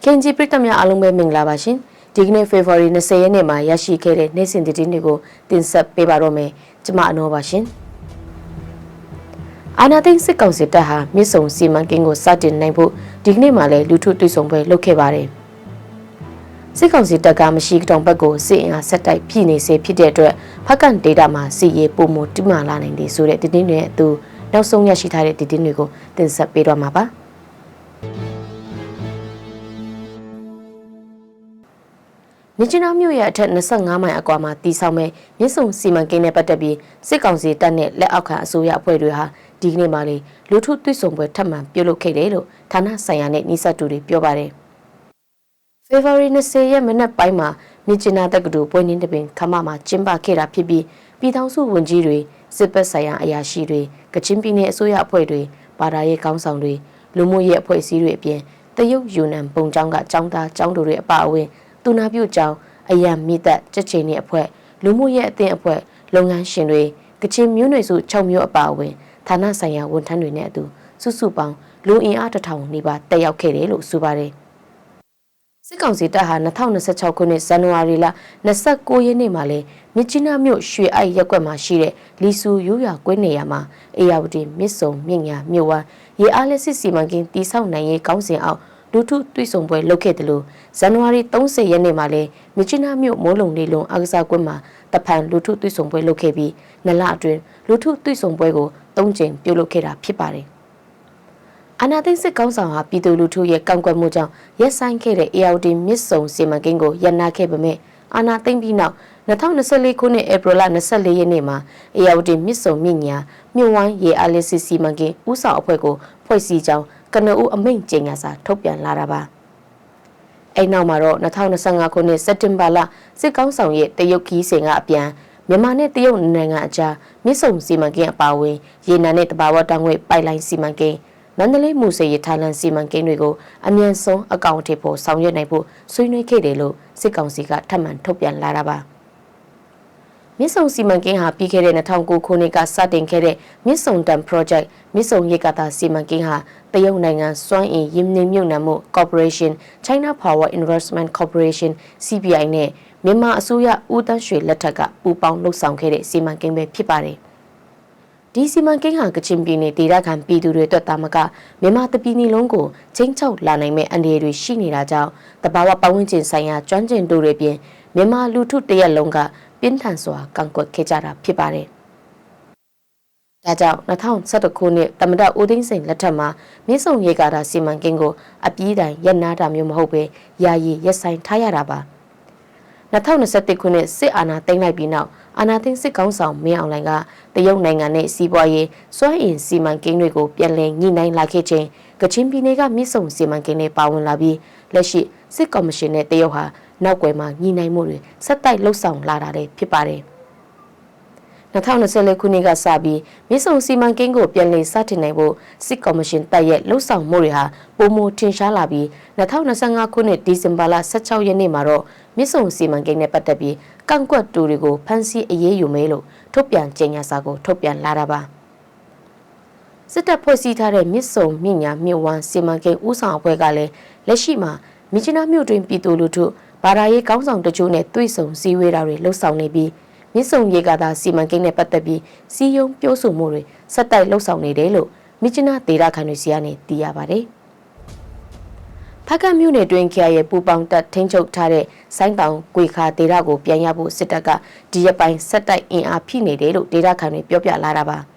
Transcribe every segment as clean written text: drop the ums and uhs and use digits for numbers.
ခင်ဂျီပရိသတ်များအားလုံးပဲမင်္ဂလာပါရှင်ဒီကနေ့ February 20 ရက်နေ့မှာရရှိခဲ့တဲ့နေ့စဉ်သတင်းတွေကိုတင်ဆက်ပေးပါတော့မယ်ကျွန်မအနောပါရှင်အာနာသိန်းစစ်ကောင်စီတပ်ဟာမြစ်ဆုံစီမံကိန်းကိုစတင်နိုင်ဖို့ဒီကနေ့မှလည်းလူထုတွေ့ဆုံပွဲလုပ်ခဲ့ပါတယ်စစ်ကောင်စီတပ်ကမရှိတောင်ဘက်ကိုစစ်အင်အားဆက်တိုက်ဖိနေစေဖြစ်တဲ့အတွက်ဖက်ကန်ဒေတာမှာစီရေးပုံမတိမာလာနိုင်တယ်ဆိုတဲ့သတင်းတွေအတူနောက်ဆုံးရရှိထားတဲ့သတင်းတွေကိုတင်ဆက်ပေးတော့မှာပါမြစ်ကြီးနားမြို့ရဲ့အထက်25မိုင်အကွာမှာတည်ဆောက်မဲ့မြစ်ဆုံစီမံကိန်းနဲ့ပတ်သက်ပြီးစစ်ကောင်စီတပ်နဲ့လက်အောက်ခံအစိုးရအဖွဲ့တွေဟာဒီကနေ့မှလေလူထုတွေ့ဆုံပွဲထပ်မံပြုလုပ်ခဲ့တယ်လို့ဌာနဆိုင်ရာနဲ့နှိစက်တူတွေပြောပါတယ်။ February 20 ရက်မနက်ပိုင်းမှာမြစ်ကြီးနားတက္ကသိုလ်ပွဲနင်းတပင်ခမမှာကျင်းပခဲ့တာဖြစ်ပြီးပြည်ထောင်စုဝန်ကြီးတွေစစ်ပတ်ဆိုင်ရာအရာရှိတွေကချင်ပြည်နယ်အစိုးရအဖွဲ့တွေဘာသာရေးခေါင်းဆောင်တွေလူမှုရေးအဖွဲ့အစည်းတွေအပြင်တရုတ်ယူနန်ပုံကျောင်းကကျောင်းသားကျောင်းသူတွေအပါအဝင်သူနာပြုကျောင်းအယံမိသက်ချက်ချင်းရဲ့အဖွဲ့လူမှုရေးအသင်းအဖွဲ့လုပ်ငန်းရှင်တွေကချင်မျိုးနွယ်စု6မျိုးအပါအဝင်ဌာနဆိုင်ရာဝန်ထမ်းတွေနဲ့အတူစုစုပေါင်းလူအင်အား1000နီးပါးတက်ရောက်ခဲ့တယ်လို့ဆိုပါတယ်စစ်ကောင်စီတပ်ဟာ2026ခုနှစ်ဇန်နဝါရီလ29ရက်နေ့မှာလဲမြစ်ကြီးနားမြို့ရွှေအိုက်ရပ်ကွက်မှာရှိတဲ့လီဆူရိုးရွာကွင်းနေရာမှာအေယာဝတီမြစ်ဆုံမြင့်ညာမြို့ဝမ်းရေအားလက်စစ်စီမံကိန်းတည်ဆောက်နိုင်ရေးကောင်းစဉ်အောက်လူထုတွေ့ဆုံပွဲလုပ်ခဲ့တယ်လို့ဇန်နဝါရီ30ရက်နေ့မှာလဲမြစ်ကြီးနားမြို့မိုးလုံနေလုံအားကစားကွင်းမှာတဖန်လူထုတွေ့ဆုံပွဲလုပ်ခဲ့ပြီးနှစ်လအတွင်းလူထုတွေ့ဆုံပွဲကို3ကြိမ်ပြုလုပ်ခဲ့တာဖြစ်ပါတယ်အာနာသိန်းစစ်ကောင်းဆောင်ဟာပြည်သူလူထုရဲ့ကန့်ကွက်မှုကြောင့်ရက်ဆိုင်ခဲ့တဲ့ AOD မြစ်ဆုံစီမံကိန်းကိုရပ်နားခဲ့ပေမဲ့အာနာသိန်းပြီးနောက်2024ခုနှစ်ဧပြီလ24ရက်နေ့မှာ AOD မြစ်ဆုံမြင့်ညာမြို့ဝိုင်းရေအားလစ်စစ်စီမံကိန်းဦးဆောင်အဖွဲ့ကိုဖွဲ့စည်းကြောင်းကနဦးအမိန့်ကြေညာစာထုတ်ပြန်လာတာပါအဲ့နောက်မှာတော့2025ခုနှစ်စက်တင်ဘာလစစ်ကောင်းဆောင်ရဲ့တရုတ်ခီးစဉ်ကအပြန်မြန်မာနဲ့တရုတ်နိုင်ငံအကြားမြစ်ဆုံစီမံကိန်းအပါအဝင်ရေနံနဲ့တဘာဝတောင်ဝဲပိုက်လိုင်းစီမံကိန်းမန္တလေးမူစေရထိုင်လန်စီမံကိန်းတွေကိုအမြန်ဆုံးအကောင့်အထည်ဖို့ဆောင်ရွက်နိုင်ဖို့ဆွေးနွေးခဲ့တယ်လို့စစ်ကောင်စီကထပ်မံထုတ်ပြန်လာတာပါမြစ်ဆုံစီမံကိန်းဟာပြီးခဲ့တဲ့2009ခုနှစ်ကစတင်ခဲ့တဲ့မြစ်ဆုံတန် project မြစ်ဆုံရေကာတာစီမံကိန်းဟာတရုတ်နိုင်ငံစွမ်းအင်ရင်းနှီးမြှုပ်နှံမှု Corporation China Power Investment Corporation CPI နဲ့မြန်မာအစိုးရဦးတန်းရွှေလက်ထက်ကပူးပေါင်းလှုပ်ဆောင်ခဲ့တဲ့စီမံကိန်းပဲဖြစ်ပါတယ်ဒီစီမံကိန်းဟာကချင်ပြည်နယ်ဒေသခံပြည်သူတွေအတွက်တာမကမြန်မာတပြည်နယ်လုံးကိုချင်းချောက်လာနိုင်မဲ့အန္တရာယ်တွေရှိနေတာကြောင့်တဘာဝပတ်ဝန်းကျင်ဆိုင်ရာကျွမ်းကျင်သူတွေပြင်မြန်မာလူထုတရက်လုံးကပြင်းထန်စွာကန့်ကွက်ခဲ့ကြတာဖြစ်ပါတယ်။ဒါကြောင့်2011ခုနှစ်တမဒဦးသိန်းစိန်လက်ထက်မှာမြစ်ဆုံရေကာတာစီမံကိန်းကိုအပြည့်တိုင်ရပ်နားတာမျိုးမဟုတ်ပဲယာယီရပ်ဆိုင်ထားရတာပါ။2021ခုနှစ်စစ်အာဏာသိမ်းလိုက်ပြီးနောက်အာဏာသိမ်းစစ်ကောင်ဆောင်မင်းအောင်လှိုင်ကတရုတ်နိုင်ငံနဲ့စီးပွားရေးစွမ်းအင်စီမံကိန်းတွေကိုပြန်လည်ညှိနှိုင်းလာခဲ့ခြင်းကချင်ပြည်နယ်ကမြစ်ဆုံစီမံကိန်းတွေပါဝင်လာပြီးလက်ရှိစစ်ကော်မရှင်နဲ့တရုတ်ဟာနောက်ွယ်မှာညှိနှိုင်းမှုတွေဆက်တိုက်လှုပ်ဆောင်လာတာလည်းဖြစ်ပါတယ်2024ခုနှစ်ကစပြီးမြစ်ဆုံစီမံကိန်းကိုပြန်လည်စတင်နိုင်ဖို့စစ်ကော်မရှင်တပ်ရဲ့လှုပ်ဆောင်မှုတွေဟာပုံမထင်ရှားလာပြီး2025ခုနှစ်ဒီဇင်ဘာလ16ရက်နေ့မှာတော့မြစ်ဆုံစီမံကိန်းနဲ့ပတ်သက်ပြီးကန့်ကွက်သူတွေကိုဖမ်းဆီးအရေးယူမယ်လို့ထုတ်ပြန်ကြေညာစာကိုထုတ်ပြန်လာတာပါစစ်တပ်ဖွဲ့စည်းထားတဲ့မြစ်ဆုံမြင့်ညာမြို့ဝမ်းစီမံကိန်းဦးဆောင်အဖွဲ့ကလည်းလက်ရှိမှာမြစ်ကြီးနားမြို့တွင်ပြည်သူလူထုဘာသာရေးကောင်းဆောင်တချို့နဲ့တွေ့ဆုံစည်းဝေးတာတွေလှုပ်ဆောင်နေပြီးမြစ်ဆုံရေကာတာစီမံကိန်းနဲ့ပတ်သက်ပြီးစီယုံပြောဆိုမှုတွေဆက်တိုက်လှုပ်ဆောင်နေတယ်လို့မြစ်ကြီးနားဒေသခံတွေစီကနေသိရပါတယ်။ဖက်ကန်မြို့နယ်တွင်ခရိုင်ရဲ့ပူပေါင်းတပ်ထိန်းချုပ်ထားတဲ့ဆိုင်းတောင်ကွေခါဒေသကိုပြန်ရဖို့စစ်တပ်ကဒီရက်ပိုင်းဆက်တိုက်အင်အားဖိနေတယ်လို့ဒေသခံတွေပြောပြလာတာပါ။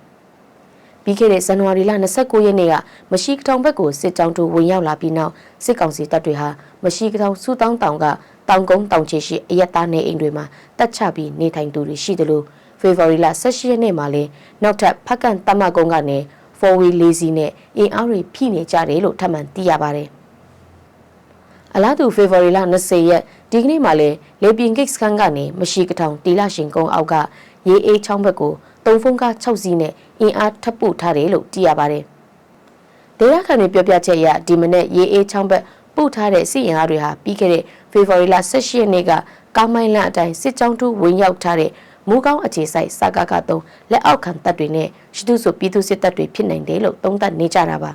ပြီးခဲ့တဲ့ဇန်နဝါရီလ29ရက်နေ့ကမရှိကထောင်ဘက်ကိုစစ်ကြောင်းတို့ဝင်ရောက်လာပြီးနောက်စစ်ကောင်စီတပ်တွေဟာမရှိကထောင်စုတောင်းတောင်ကတောင်ကုန်းတောင်ချေရှိအရက်သားနေအိမ်တွေမှာတက်ချပြီးနေထိုင်သူတွေရှိတယ်လို့ဖေဖော်ဝါရီလ18ရက်နေ့မှာလည်းနောက်ထပ်ဖက်ကန်တမကုန်းကနေ4-wheel ၄စီးနဲ့အင်အားတွေဖိနေကြတယ်လို့ထပ်မံသိရပါတယ်။အလားတူဖေဖော်ဝါရီလ20ရက်ဒီကနေ့မှာလည်းလေပြင်းဂိတ်စခန်းကနေမရှိကထောင်တီလာရှင်ကုန်းအောက်ကရေအေးချောင်းဘက်ကိုတုံဖုံးကား6စီးနဲ့အင်အားထပ်ပို့ထားတယ်လို့သိရပါတယ်။ဒေသခံတွေပြောပြချက်အရဒီမနေ့ရေအေးချောင်းဘက်ပို့ထားတဲ့စစ်အင်အားတွေဟာပြီးခဲ့တဲ့ဖေဖော်ဝါရီလ18ရက်နေ့ကကားမိုင်းလန့်အတိုင်းစစ်ကြောင်းတို့ဝင်ရောက်ထားတဲ့မူကောင်းအခြေစိုက်စကားကတော့လက်အောက်ခံတပ်တွေနဲ့ရှိသူဆိုပြည်သူစစ်တပ်တွေဖြစ်နိုင်တယ်လို့သုံးသပ်နေကြတာပါ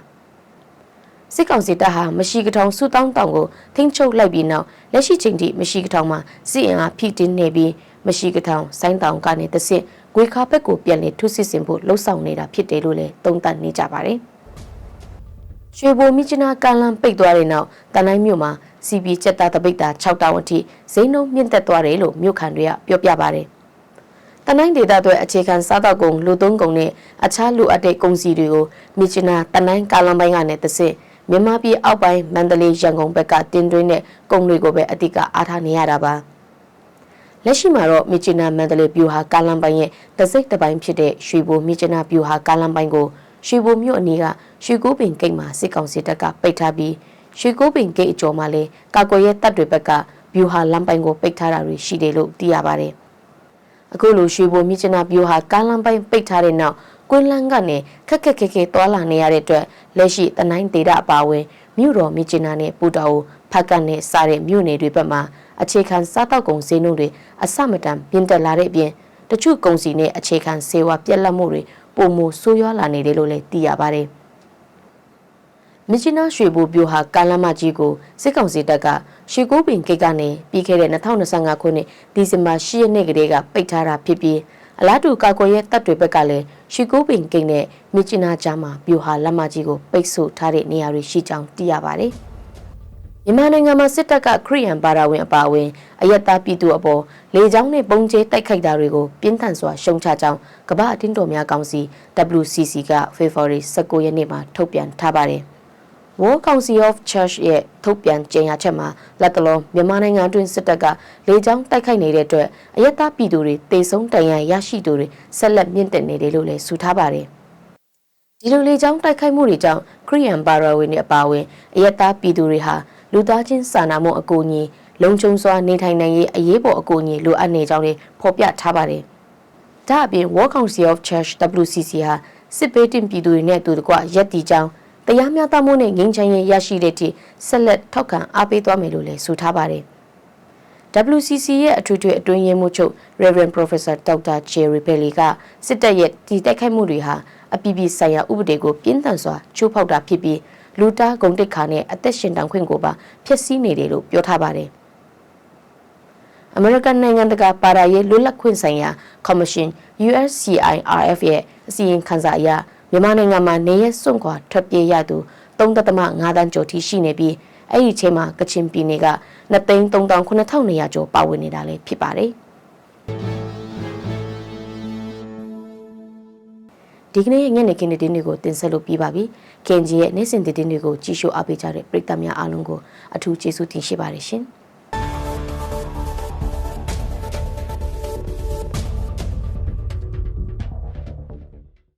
စစ်ကောင်စီတပ်ဟာမရှိကထောင်စုတောင်းတောင်ကိုထိန်းချုပ်လိုက်ပြီးနောက်လက်ရှိချိန်ထိမရှိကထောင်မှာစစ်အင်အားဖိတင်းနေပြီးမရှိကထောင်ဆိုင်းတောင်ကနေတဆင့်ဂွေခါဘက်ကိုပြန်လည်ထုစစ်ဆင်ဖို့လှုံ့ဆော်နေတာဖြစ်တယ်လို့လည်းသုံးသပ်နေကြပါတယ်။ရွှေဘိုမြစ်ချနာကလန်ပိတ်သွားတဲ့နောက်တနိုင်းမြို့မှာစီပီချက်သားတပိတ်တာ6တောင်အထိဇိမ်းနှုံးမြင့်တက်သွားတယ်လို့မြို့ခံတွေကပြောပြပါတယ်။တနိုင်းဒေသတွေအခြေခံစားတောက်ကုန်လူသုံးကုန်နဲ့အခြားလူအပ်တဲ့ကုန်စည်တွေကိုမြစ်ချနာတနိုင်းကလန်ပိုင်းကနေတဆင့်မြန်မာပြည်အောက်ပိုင်းမန္တလေးရန်ကုန်ဘက်ကတင်သွင်းတဲ့ကုန်တွေကိုပဲအဓိကအားထားနေရတာပါလက်ရှိမှာတော့မြစ်ချနာမန္တလေးဗျူဟာကားလမ်းပိုင်းရဲ့တစိတ်တစ်ပိုင်းဖြစ်တဲ့ရွှေဘိုမြစ်ချနာဗျူဟာကားလမ်းပိုင်းကိုရွှေဘိုမြို့အနီးကရွှေကိုပင်ဂိတ်မှာစစ်ကောင်စီတပ်ကပိတ်ထားပြီးရွှေကိုပင်ဂိတ်အကျော်မှာလည်းကာကွယ်ရေးတပ်တွေဘက်ကဗျူဟာလမ်းပိုင်းကိုပိတ်ထားတာတွေရှိတယ်လို့သိရပါတယ်အခုလိုရွှေဘိုမြစ်ချနာဗျူဟာကားလမ်းပိုင်းပိတ်ထားတဲ့နောက်ကွင်းလန်းကနေခက်ခက်ခဲခဲတွာလာနေရတဲ့အတွက်လက်ရှိတနိုင်းဒေတာအပါဝင်မြို့တော်မြစ်ချနာနဲ့ပူတာအိုဖက်ကန်နဲ့စားတဲ့မြို့နယ်တွေဘက်မှာအခြေခံစားတောက်ကုန်ဈေးနှုန်းတွေအဆမတန်မြင့်တက်လာတဲ့အပြင်တချို့ကုန်စည်နဲ့အခြေခံဆေးဝါးပြက်လက်မှုတွေပုံမဆိုးရွားလာနေတယ်လို့လည်းသိရပါတယ်။မြစ်ချနာရွှေဘိုဗျူဟာကားလမ်းမကြီးကိုစစ်ကောင်စီတပ်ကရွှေကိုပင်ဂိတ်ကနေပြီးခဲ့တဲ့2025ခုနှစ်ဒီဇင်ဘာ10ရက်နေ့ကတည်းကပိတ်ထားတာဖြစ်ပြီးအလားတူကာကွယ်ရေးတပ်တွေဘက်ကလည်းရွှေကိုပင်ဂိတ်နဲ့မြစ်ချနာကြားမှာဗျူဟာလမ်းမကြီးကိုပိတ်ဆို့ထားတဲ့နေရာတွေရှိကြောင်းသိရပါတယ်။မြန်မာနိုင်ငံမှာစစ်တပ်ကခရီးရန်ဘာသာဝင်အပါအဝင်အယက်သားပြည်သူအပေါ်လေကြောင်းနဲ့ပုံကျဲတိုက်ခိုက်တာတွေကိုပြင်းထန်စွာရှုံချကြောင်းကမ္ဘာအတင်းတော်များကောင်စီ WCC က February 19 ရက်နေ့မှာထုတ်ပြန်ထားပါတယ်။ World Council of Church ရဲ့ထုတ်ပြန်ကြေညာချက်မှာလက်တလုံးမြန်မာနိုင်ငံတွင်စစ်တပ်ကလေကြောင်းတိုက်ခိုက်နေတဲ့အတွက်အယက်သားပြည်သူတွေတေဆုံးတန်ရန်ရရှိသူတွေဆက်လက်မြင့်တက်နေတယ်လို့လည်းဆိုထားပါတယ်။ဒီလိုလေကြောင်းတိုက်ခိုက်မှုတွေကြောင့်ခရီးရန်ဘာသာဝင်တွေအပါအဝင်အယက်သားပြည်သူတွေဟာလူသားချင်းစာနာမှုအကူအညီလုံခြုံစွာနေထိုင်နိုင်ရေးအရေးပေါ်အကူအညီလိုအပ်နေကြောင်းလည်းဖော်ပြထားပါတယ်။ဒါအပြင် World Council of Church WCC ဟာစစ်ဘေးတင်ပြည်သူတွေနဲ့အတူတကွရက်တီကြောင်းတရားမျှတမှုနဲ့ငြိမ်းချမ်းရေးရရှိတဲ့အထိဆက်လက်ထောက်ခံအားပေးသွားမယ်လို့လည်းဆိုထားပါတယ်။ WCC ရဲ့အထွေထွေအတွင်းရေးမှူးချုပ် Reverend Professor Dr. Jerry Bailey ကစစ်တပ်ရဲ့ဒီတိုက်ခိုက်မှုတွေဟာအပြည်ပြည်ဆိုင်ရာဥပဒေကိုပြင်းထန်စွာချိုးဖောက်တာဖြစ်ပြီးလူသားဂုဏ်တိတ်ခါနဲ့အသက်ရှင်တန်ခွင့်ကိုပါဖျက်ဆီးနေတယ်လို့ပြောထားပါတယ်။ အမေရိကန်နိုင်ငံတကာပါရာရေးလွတ်လပ်ခွင့်ဆိုင်ရာကော်မရှင် USCIRF ရဲ့အစီရင်ခံစာအရမြန်မာနိုင်ငံမှာနေရစွန့်ခွာထွက်ပြေးရသူ3.5 တန်းကျော်ထိရှိနေပြီးအဲ့ဒီချိန်မှာကချင်ပြည်နယ်က2,392,200 ကျော်ပါဝင်နေတာလည်းဖြစ်ပါတယ်။ဒီကနေ့ညနေခင်းသတင်းတွေကိုတင်ဆက်လို့ပြီးပါပြီ။ KNGရဲ့နေ့စဉ်သတင်းတွေကိုကြည့်ရှုအားပေးကြတဲ့ပရိသတ်များအားလုံးကိုအထူးကျေးဇူးတင်ရှိပါတယ်ရှင်။